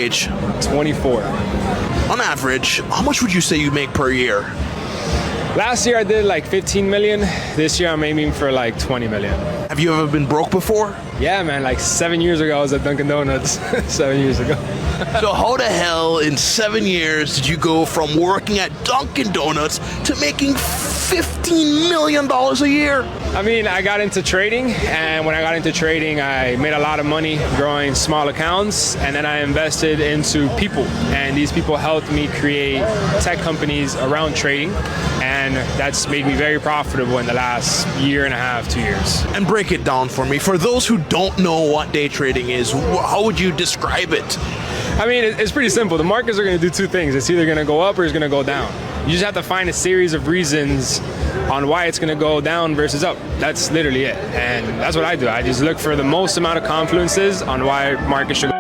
age? 24. On average, how much would you say you make per year? Last year I did like 15 million. This year I'm aiming for like 20 million. Have you ever been broke before? Yeah, man, like 7 years ago I was at Dunkin' Donuts. 7 years ago. So how the hell in 7 years did you go from working at Dunkin' Donuts to making $15 million a year? I mean, I got into trading, and when I got into trading, I made a lot of money growing small accounts, and then I invested into people, and these people helped me create tech companies around trading, and that's made me very profitable in the last year and a half, 2 years. And break it down for me. For those who don't know what day trading is, how would you describe it? I mean, it's pretty simple. The markets are going to do two things. It's either going to go up or it's going to go down. You just have to find a series of reasons on why it's going to go down versus up. That's literally it. And that's what I do. I just look for the most amount of confluences on why markets should go.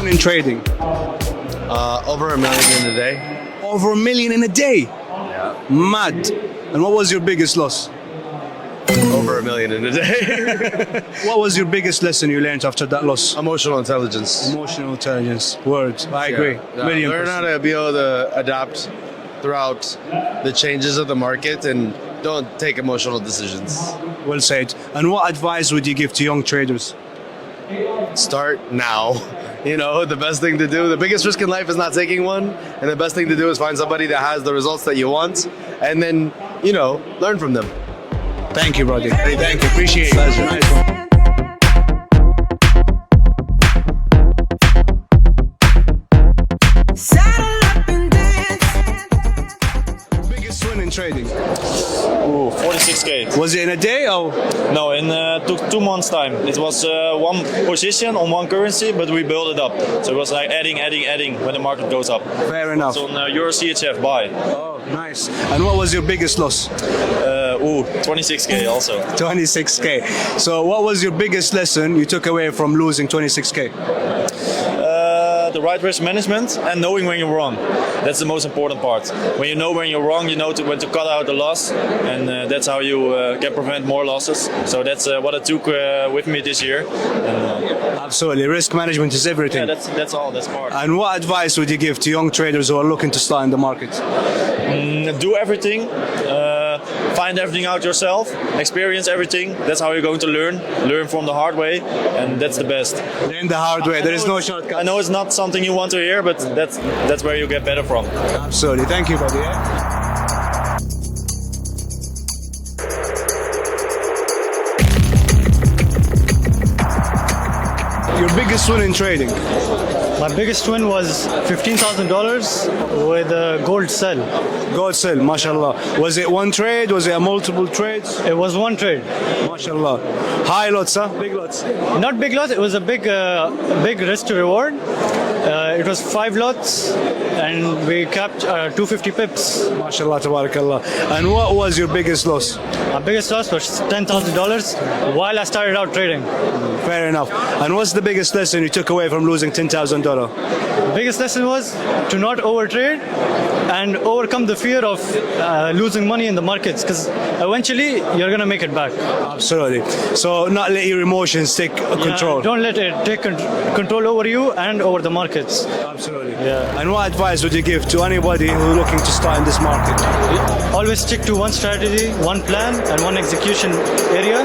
In trading? Over $1 million in a day. Over $1 million in a day? Yeah. Mad. And what was your biggest loss? Over $1 million in a day. What was your biggest lesson you learned after that loss? Emotional intelligence. Emotional intelligence. Words. I agree. Yeah. Million Learn how to be able to adapt throughout the changes of the market and don't take emotional decisions. Well said. And what advice would you give to young traders? Start now. You know, the best thing to do, the biggest risk in life is not taking one, and the best thing to do is find somebody that has the results that you want, and then, you know, learn from them. Thank you, brother. Hey, thank you. Appreciate it. Pleasure. Nice one. Biggest win in trading? Ooh, 46k. Was it in a day or? No, in took 2 months time. It was one position on one currency, but we built it up. So it was like adding when the market goes up. Fair enough. So on Euro CHF buy. Oh, nice. And what was your biggest loss? 26k also. 26k. So what was your biggest lesson you took away from losing 26k? The right risk management and knowing when you're wrong. That's the most important part. When you know when you're wrong, you know when to cut out the loss, and that's how you can prevent more losses. So that's what I took with me this year. And, Absolutely. Risk management is everything. yeah, that's all. That's part. And what advice would you give to young traders who are looking to start in the market? Do everything. Find everything out yourself, experience everything. That's how you're going to learn from the hard way, and that's the best. Learn the hard way. There is no shortcut. I know it's not something you want to hear, but that's where you get better from. Absolutely. Thank you, buddy. Your biggest win in trading? My biggest win was $15,000 with a gold sell. Gold sell, mashallah. Was it one trade? Was it a multiple trades? It was one trade. Mashallah. High lots, huh? Big lots. Not big lot, it was a big risk to reward. It was 5 lots and we capped 250 pips. Mashallah, tabarakallah. And what was your biggest loss? My biggest loss was $10,000 while I started out trading. Fair enough. And what's the biggest lesson you took away from losing $10,000? The biggest lesson was to not overtrade and overcome the fear of losing money in the markets, because eventually you're going to make it back. Absolutely. So not let your emotions take control. Don't let it take control over you and over the markets. Absolutely. Yeah. And what advice would you give to anybody who's looking to start in this market? Always stick to one strategy, one plan, and one execution area.